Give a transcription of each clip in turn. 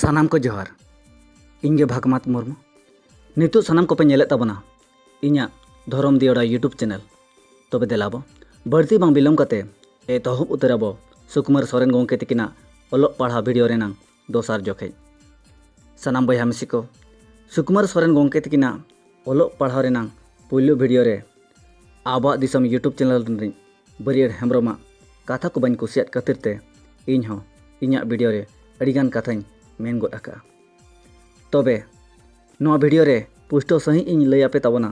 सानाम को जोहार इंगे भागमात मुर्मू नितु सानाम को पे नेले तबना इኛ धरम दियोड़ा यूट्यूब चैनल तबे देलाबो बढ़ती बांग बिलम कते एतहब उतराबो सुकुमार सोरेन गोंके तिकिना ओलोग पढ़ा वीडियो रेनांग दोसार जोखे सानाम बयहा मिसी को सुकुमार सोरेन गोंके तिकिना ओलोग पढ़ा रेनांग पुइलु वीडियो रे आबा दिसम यूट्यूब चैनल रिन बरियर हेम्ब्रोमा कथा को बाñ कुसियात खातिरते इन हो इኛ वीडियो रे अड़ीगान कथाñ मेन गोद आका तबे नोआ वीडियो रे पुष्टो सही इन लय आपे तबना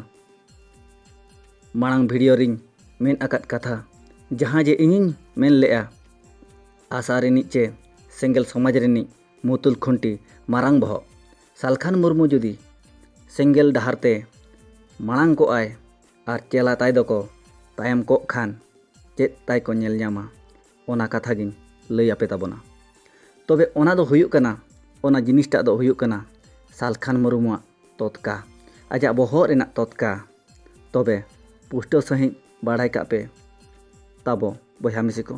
मांग वीडियो रिन मेन आकात कथा जहाँ जे इनिन मेन लेआ आशा रिनी चे सेंगल समाज रिनी मुतुल खुंटी मारांग बह सालखान मुर्मू जुदी सेंगल डहारते मांग को आय आर चेला ताय दको तायम को खान चेत ताय को नेल ᱧᱟᱢᱟ ओना कथा गिन लय आपे तबना तबे ओना दो हुयुक कना ओना जिनिसटा दो हुयुक कना सालखान मुर्मुआ तोतका आजा बहग रेना तोतका तबे पुष्टो सही बाढ़ाई का पे ताबो बयहा मिसी को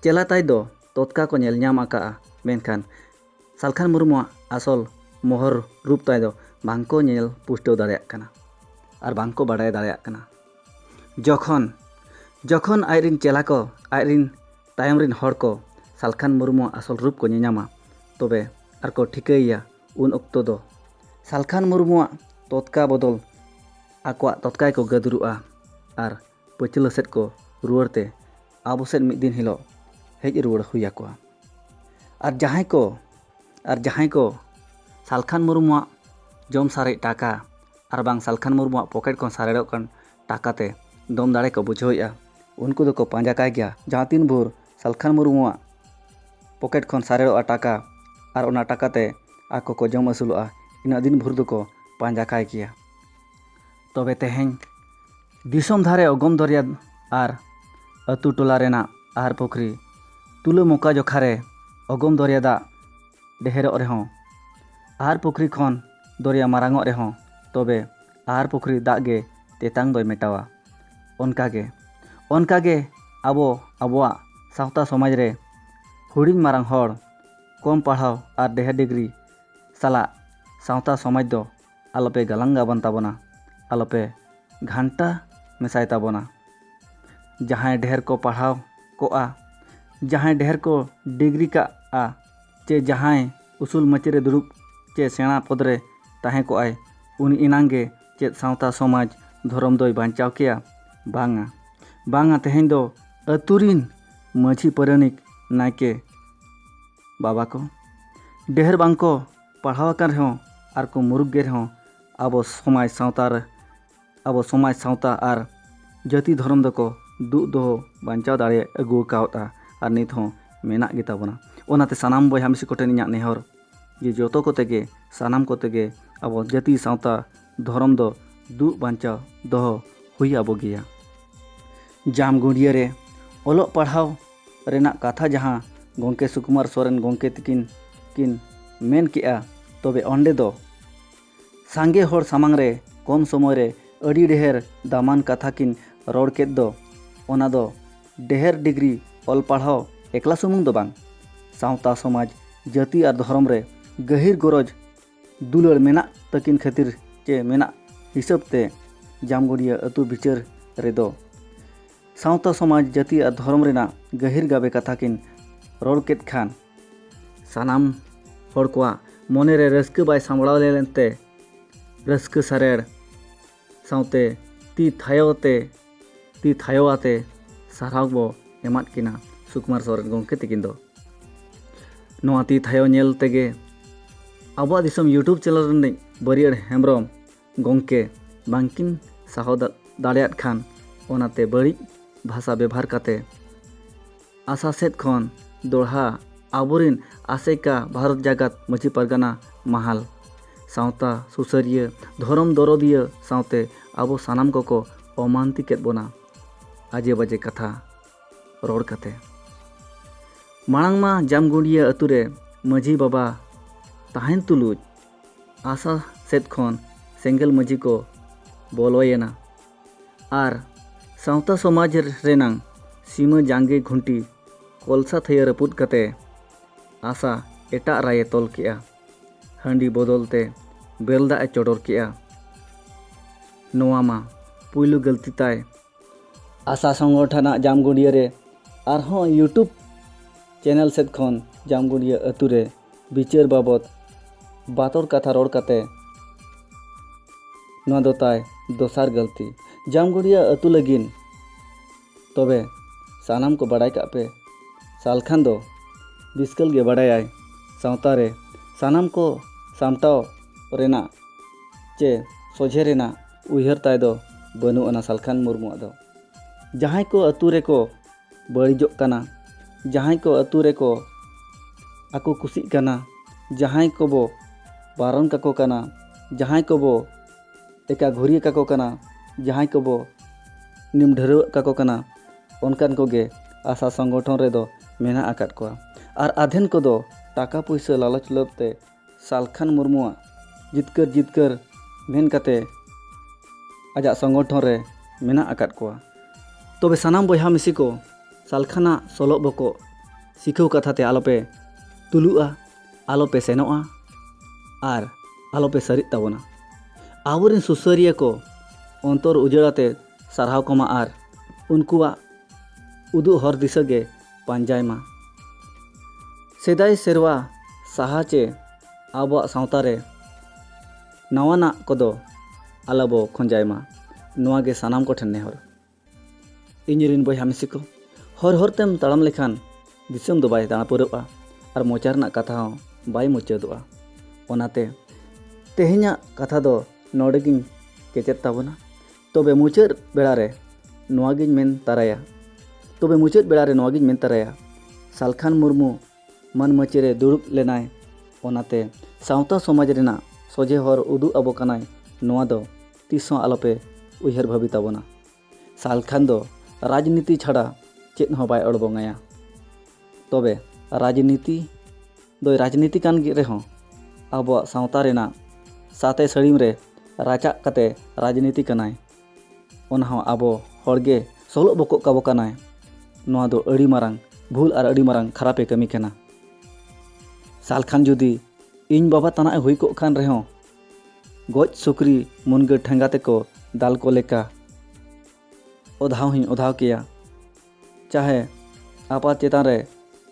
चेला ताय दो तोतका को नेल ᱧᱟᱢ आका मेनखान सालखान मुर्मुआ आसल मोहर रूप ताय दो बांको नेल पुष्टो दाड़ेयाक कना आर बांको बाड़ाय दाड़ेयाक कना जखन जखन आयरिन चेला को आयरिन तायम रिन हर को सालखान मुर्मू आसल रूप को ᱧᱟᱢᱟ तबे आर को ठिकाया उन अक्तो दो सालखान मुर्मुआ तोतका बदल आकोआ तोतकाय को गदरुआ आर पछिला सेट को रुवारते आबो सेट मिद दिन हिलो हेज रुवार हुया को आर जहां को सालखान मुर्मुआ जम सारे टाका आर बांग सालखान मुर्मुआ पॉकेट को सारेड़ो कन टाकाते दम दाड़े को बुझावया उनको दो को पांजा काय गया जहाँ तीन भोर सालखान मुर्मुआ पॉकेट खन सारेड़ो टाका आर ओना टाकाते आको को जम असुलुआ इना दिन भोर दो पांजा काय गया तबे तेहेñ दिसम धारे अगम दरिया आर अतु टोला रेना आहार पुखरी तुला मोका जखारे अगम दरिया दा डेहेरो रेहों आहार पुखरी खन दरिया मारांगो रेहों तबे आहार पुखरी दा गे तेतांग दोय मेटावा ओनकागे आबो आबोआ सावता समाज रे हुडिñ मारांग हर कम पढ़ाव आर डेहर डिग्री साला सावता समाज दो आलोपे गालांगा बन ताबोना आलोपे घंटा मेसाय ताबोना जहाँ ढेर को पढ़ाव कोआ जहाँ ढेर को डिग्री का आ चे जहाँ उसूल मची रे दुड़ुब चे सेना पद रे ताहे को आय उन इनांगे चे सावता समाज धर्म दोय बांचाव किया बांगा तेहेñ दो अतुरिन माझी परनिक नायके बाबा को ढेर बांको पढ़ाव कर रेहों आर को मुरुग गे रेहों आबो समाज सावता आर जाति धर्म दको दु दो बांचाव दाड़े अगु कावता आर नित हों मेना गे ताबोना ओनाते सानाम बयहा मिसी कोटेन इᱧᱟᱜ नेहर जे जतो को तेगे सानाम को तेगे आबो जाति सावता धर्म दो दु बांचाव दोहो हुई आबो गिया जामगुंडिया रे ओलोग पढ़ाव रेना कथा जहाँ गोंके सुकुमार सोरेन गोंके किन मेन किया तबे ओंडे दो सांगे होर सामांग रे कम समय रे अड़ी ढेर दामान कथा किन रोड केद दो ओना दो ढेर डिग्री ऑल पढ़ाव एकला सुमुंग दो बांग सावता समाज जाति आर धर्म रे गहिर गरज दुलड़ मेना तकिन खातिर चे मेना हिसाब ते जामगुंडिया अतु बिचार रे दो सावता समाज जाति आर धर्म रेना गहिर गाबे कथा किन रोड केद खान सानाम हर कोआ मने रे रस्क बाय सांभळाव लेनते रस्क सारेड़ सावते ती थायोआते साराव बो एमात किना सुकुमार सोरेन गोंके तिकिन दो नोआ ती थायो नेल तेगे आबो दिसम यूट्यूब चैनल रन बरियर हेम्ब्रोम गोंके बांकिन साहो दाड़ेयात खान ओनाते बड़ी भाषा व्यवहार काते आशा सेद खन दोढ़ा आबोरिन आसेका भारत जागत माझी परगना महाल सावता सुसरिया धर्म दरदिया सावते आबो सानाम को अमानति केद बोना आजे बाजे कथा रोड काते मांग मा जामगुंडिया अतुरे माझी बाबा ताहेन तुलुज आशा सेद खन सेंगल माझी को बोलोयेना आर सावता समाज रेनांग सीमा जांगे घुंटी कोलसा थैया रपुद कते आशा एटा राये तोल किया ᱦᱟᱺᱰᱤ ᱵᱚᱫᱚᱞ ᱛᱮ ᱵᱮᱨᱮᱞ ᱫᱟᱜ ᱮ ᱪᱚᱰᱚᱨ ᱠᱮᱜᱼᱟ। ᱱᱚᱣᱟ ᱢᱟ ᱯᱩᱭᱞᱩ ᱜᱟᱹᱞᱛᱤ ᱛᱟᱭ। ᱟᱥᱟ ᱥᱚᱝᱜᱚᱴᱷᱚᱱᱟᱜ ᱡᱟᱢᱜᱩᱲᱤᱭᱟᱹ ᱨᱮ ᱟᱨᱦᱚᱸ ᱤᱭᱩᱴᱩᱵᱽ ᱪᱮᱱᱮᱞ ᱥᱮᱫ ᱠᱷᱚᱱ ᱡᱟᱢᱜᱩᱲᱤᱭᱟᱹ ᱟᱹᱛᱩ ᱨᱮ ᱵᱤᱪᱟᱹᱨ ᱵᱟᱵᱚᱫ ᱵᱟᱛᱚᱲ ᱠᱟᱛᱷᱟ ᱨᱚᱲ ᱠᱟᱛᱮ ᱱᱚᱣᱟ ᱫᱚ ᱛᱟᱭ ᱫᱚᱥᱟᱨ ᱜᱟᱹᱞᱛᱤ। ᱡᱟᱢᱜᱩᱲᱤᱭᱟᱹ ᱟᱹᱛᱩ ᱞᱟᱹᱜᱤᱫ ᱛᱚᱵᱮ ᱥᱟᱱᱟᱢ ᱠᱚ ᱵᱟᱰᱟᱭ ᱠᱟᱜ ᱯᱮ, ᱥᱟᱞᱠᱷᱟᱱ ᱫᱚ ᱵᱤᱥᱠᱟᱹᱞ ᱜᱮ ᱵᱟᱰᱟᱭᱟᱭ ᱥᱟᱶᱛᱟ ᱨᱮ ᱥᱟᱱᱟᱢ ᱠᱚ ᱥᱟᱢᱴᱟᱣ ᱨᱮᱱᱟᱜ ᱪᱮ ᱥᱚᱡᱷᱮ ᱨᱮᱱᱟᱜ ᱩᱭᱦᱟᱹᱨ ᱛᱟᱭ ᱫᱚ ᱵᱟᱹᱱᱩᱜ ᱟᱱᱟ ᱥᱟᱞᱠᱷᱟᱱ ᱢᱩᱨᱢᱩᱣᱟᱜ ᱫᱚ। ᱡᱟᱦᱟᱸᱭ ᱠᱚ ᱟᱹᱛᱩ ᱨᱮᱠᱚ ᱵᱟᱹᱲᱤᱡᱚᱜ ᱠᱟᱱᱟ, ᱡᱟᱦᱟᱸᱭ ᱠᱚ ᱟᱹᱛᱩ ᱨᱮᱠᱚ ᱟᱠᱚ ᱠᱩᱥᱤᱜ ᱠᱟᱱᱟ, ᱡᱟᱦᱟᱸᱭ ᱠᱚᱵᱚ ᱵᱟᱨᱚᱱ ᱠᱟᱠᱚ ᱠᱟᱱᱟ, ᱡᱟᱦᱟᱸᱭ ᱠᱚᱵᱚ ᱮᱠᱟ ᱜᱷᱩᱨᱤᱭᱟᱹ ᱠᱟᱠᱚ ᱠᱟᱱᱟ, ᱡᱟᱦᱟᱸᱭ ᱠᱚᱵᱚ ᱱᱤᱢ ᱰᱷᱟᱹᱨᱣᱟᱹᱜ ᱠᱟᱠᱚ ᱠᱟᱱᱟ, ᱚᱱᱠᱟᱱ ᱠᱚᱜᱮ ᱟᱥᱟ ᱥᱚᱝᱜᱚᱴᱷᱚᱱ ᱨᱮᱫᱚ ᱢᱮᱱᱟᱜ ᱟᱠᱟᱫ ᱠᱚᱣᱟ। ᱟᱨ ᱟᱫᱷᱮᱱ ᱠᱚᱫᱚ ᱴᱟᱠᱟ ᱯᱩᱭᱥᱟᱹ ᱞᱟᱞᱚᱪ ᱞᱚᱵᱽ ᱛᱮ ᱥᱟᱞᱠᱷᱟᱱ ᱢᱩᱨᱢᱩᱣᱟᱜ ᱡᱤᱛᱠᱟᱹᱨ ᱢᱮᱱ ᱠᱟᱛᱮ ᱟᱡᱟᱜ ᱥᱚᱝᱜᱚᱴᱷᱚᱱ ᱨᱮ ᱢᱮᱱᱟᱜ ᱟᱠᱟᱫ ᱠᱚᱣᱟ। ᱛᱚᱵᱮ ᱥᱟᱱᱟᱢ ᱵᱚᱭᱦᱟ ᱢᱤᱥᱤ ko ᱥᱟᱞᱠᱷᱟᱱᱟᱜ ᱥᱚᱞᱚᱜ ᱵᱚᱠᱚᱜ ᱥᱤᱠᱷᱟᱹᱣ ᱠᱟᱛᱷᱟ ᱛᱮ ᱟᱞᱚᱯᱮ ᱛᱩᱞᱩᱜᱼᱟ, ᱟᱞᱚᱯᱮ ᱥᱮᱱᱚᱜᱼᱟ ᱟᱨ ᱟᱞᱚᱯᱮ ᱥᱟᱹᱨᱤᱜ ᱛᱟᱵᱚᱱᱟ। ᱟᱵᱚᱨᱮᱱ ᱥᱩᱥᱟᱹᱨᱤᱭᱟᱹ ᱠᱚ ᱚᱱᱛᱚᱨ ᱩᱡᱟᱹᱲᱟᱛᱮ ᱥᱟᱨᱦᱟᱣ ᱠᱚᱢᱟ ᱟᱨ ᱩᱱᱠᱩᱣᱟᱜ ᱩᱫᱩᱜ ᱦᱚᱨ ᱫᱤᱥᱟᱹ ᱜᱮ ᱯᱟᱸᱡᱟᱭ ᱢᱟ। ᱥᱮᱫᱟᱭ ᱥᱮᱨᱣᱟ ᱥᱟᱦᱟ ᱪᱮ ᱟᱵᱚᱣᱟᱜ ᱥᱟᱶᱛᱟ ᱨᱮ ᱱᱟᱣᱟᱱᱟᱜ ᱠᱚᱫᱚ ᱟᱞᱚᱵᱚ ᱠᱷᱚᱸᱡᱟᱭ ᱢᱟ, ᱱᱚᱣᱟ ᱜᱮ ᱥᱟᱱᱟᱢ ᱠᱚᱴᱷᱮᱱ ᱱᱮᱦᱚᱨ। ᱤᱧᱨᱮᱱ ᱵᱚᱭᱦᱟ ᱢᱤᱥᱤ ko ᱦᱚᱨ ᱦᱚᱨᱛᱮᱢ ᱛᱟᱲᱟᱢ ᱞᱮᱠᱷᱟᱱ ᱫᱤᱥᱚᱢ ᱫᱚ ᱵᱟᱭ ᱫᱟᱬᱟ ᱯᱩᱨᱟᱹᱜᱼᱟ ᱟᱨ ᱢᱚᱪᱟ ᱨᱮᱱᱟᱜ ᱠᱟᱛᱷᱟ ᱦᱚᱸ ᱵᱟᱭ ᱢᱩᱪᱟᱹᱫᱚᱜᱼᱟ। ᱚᱱᱟᱛᱮ ᱛᱮᱦᱮᱧᱟᱜ ᱠᱟᱛᱷᱟ ᱫᱚ ᱱᱚᱰᱮᱜᱤᱧ ᱠᱮᱪᱮᱫ ᱛᱟᱵᱚᱱᱟ। ᱛᱚᱵᱮ ᱢᱩᱪᱟᱹᱫ ᱵᱮᱲᱟᱨᱮ ᱱᱚᱣᱟᱜᱤᱧ ᱢᱮᱱ ᱛᱟᱨᱟᱭᱟ ᱥᱟᱞᱠᱷᱟᱱ ᱢᱩᱨᱢᱩ ᱢᱟᱹᱱ ᱢᱟᱹᱪᱤ ᱨᱮ ᱫᱩᱲᱩᱵ ᱞᱮᱱᱟᱭ, ᱚᱱᱟᱛᱮ ᱥᱟᱶᱛᱟ ᱥᱚᱢᱟᱡᱽ ᱨᱮᱱᱟᱜ ᱥᱚᱡᱷᱮ ᱦᱚᱨ ᱩᱫᱩᱜ ᱟᱵᱚ ᱠᱟᱱᱟᱭ। ᱱᱚᱣᱟ ᱫᱚ ᱛᱤᱥᱦᱚᱸ ᱟᱞᱚᱯᱮ ᱩᱭᱦᱟᱹᱨ ᱵᱷᱟᱵᱤ ᱛᱟᱵᱚᱱᱟ। ᱥᱟᱞᱠᱷᱟᱱ ᱫᱚ ᱨᱟᱡᱽᱱᱤᱛᱤ ᱪᱷᱟᱰᱟ ᱪᱮᱫ ᱦᱚᱸ ᱵᱟᱭ ᱚᱲᱵᱚᱝᱟᱭᱟ। ᱛᱚᱵᱮ ᱨᱟᱡᱽᱱᱤᱛᱤ ᱫᱚᱭ ᱨᱟᱡᱽᱱᱤᱛᱤ ᱠᱟᱱ ᱨᱮᱦᱚᱸ ᱟᱵᱚᱣᱟᱜ ᱥᱟᱶᱛᱟ ᱨᱮᱱᱟᱜ ᱥᱟᱛᱮ ᱥᱟᱹᱲᱤᱢ ᱨᱮ ᱨᱟᱪᱟᱜ ᱠᱟᱛᱮ ᱨᱟᱡᱽᱱᱤᱛᱤ ᱠᱟᱱᱟᱭ। ᱚᱱᱟᱦᱚᱸ ᱟᱵᱚ ᱦᱚᱲᱜᱮ ᱥᱚᱞᱚᱜ ᱵᱚᱠᱚᱜ ᱠᱟᱵᱚ ᱠᱟᱱᱟᱭ। ᱱᱚᱣᱟ ᱫᱚ ᱟᱹᱰᱤ ᱢᱟᱨᱟᱝ ᱵᱷᱩᱞ ᱟᱨ ᱟᱹᱰᱤ ᱢᱟᱨᱟᱝ ᱠᱷᱟᱨᱟᱯᱮ ᱠᱟᱹᱢᱤ ᱠᱟᱱᱟ। ᱥᱟᱞᱠᱷᱟᱱ ᱡᱩᱫᱤ ᱤᱧ ᱵᱟᱵᱟ ᱛᱟᱱᱟᱜ ᱮ ᱦᱩᱭ ᱠᱚᱜ ᱠᱷᱟᱱ ᱨᱮᱦᱚᱸ ᱜᱚᱡ ᱥᱩᱠᱨᱤ ᱢᱩᱱᱜᱟᱹ ᱴᱷᱮᱸᱜᱟ ᱛᱮᱠᱚ ᱫᱟᱞ ᱠᱚ ᱞᱮᱠᱟ ᱚᱫᱷᱟᱣ ᱦᱚᱧ ᱚᱫᱷᱟᱣ ᱠᱮᱭᱟ। ᱪᱟᱦᱮ ᱟᱯᱟᱛ ᱪᱮᱛᱟᱱ ᱨᱮ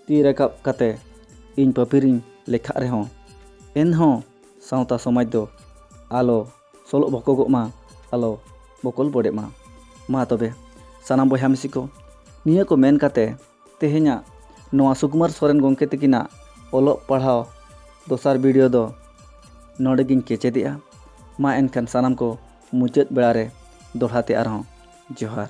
ᱛᱤ ᱨᱟᱠᱟᱵ ᱠᱟᱛᱮ ᱤᱧ ᱯᱟᱹᱯᱤᱨᱤᱧ ᱞᱮᱠᱷᱟᱜ ᱨᱮᱦᱚᱸ ᱮᱱᱦᱚᱸ ᱥᱟᱶᱛᱟ ᱥᱚᱢᱟᱡᱽ ᱫᱚ ᱟᱞᱚ ᱥᱚᱞᱚᱜ ᱵᱚᱠᱚᱜᱚᱜ ᱢᱟ, ᱟᱞᱚ ᱵᱚᱠᱚᱞ ᱵᱚᱰᱮᱜ ᱢᱟ। ᱢᱟ ᱛᱚᱵᱮ ᱥᱟᱱᱟᱢ ᱵᱚᱭᱦᱟ ᱢᱤᱥᱤ ko ᱱᱤᱭᱟᱹ ko ᱢᱮᱱ ᱠᱟᱛᱮ ᱛᱮᱦᱮᱧᱟᱜ ᱱᱚᱣᱟ ᱥᱩᱠᱩᱢᱟᱨ ᱥᱚᱨᱮᱱ ᱜᱚᱢᱠᱮ ᱛᱟᱹᱠᱤᱱᱟᱜ ᱚᱞᱚᱜ ᱯᱟᱲᱦᱟᱣ ᱫᱚᱥᱟᱨ ᱵᱷᱤᱰᱤᱭᱳ ᱫᱚ ᱱᱚᱰᱮᱜᱤᱧ ᱠᱮᱪᱮᱫᱮᱜᱼᱟ। ᱢᱟ ᱮᱱᱠᱷᱟᱱ ᱥᱟᱱᱟᱢ ᱠᱚ ᱢᱩᱪᱟᱹᱫ ᱵᱮᱲᱟᱨᱮ ᱫᱚᱦᱲᱟᱛᱮ ᱟᱨᱦᱚᱸ ᱡᱚᱦᱟᱨ।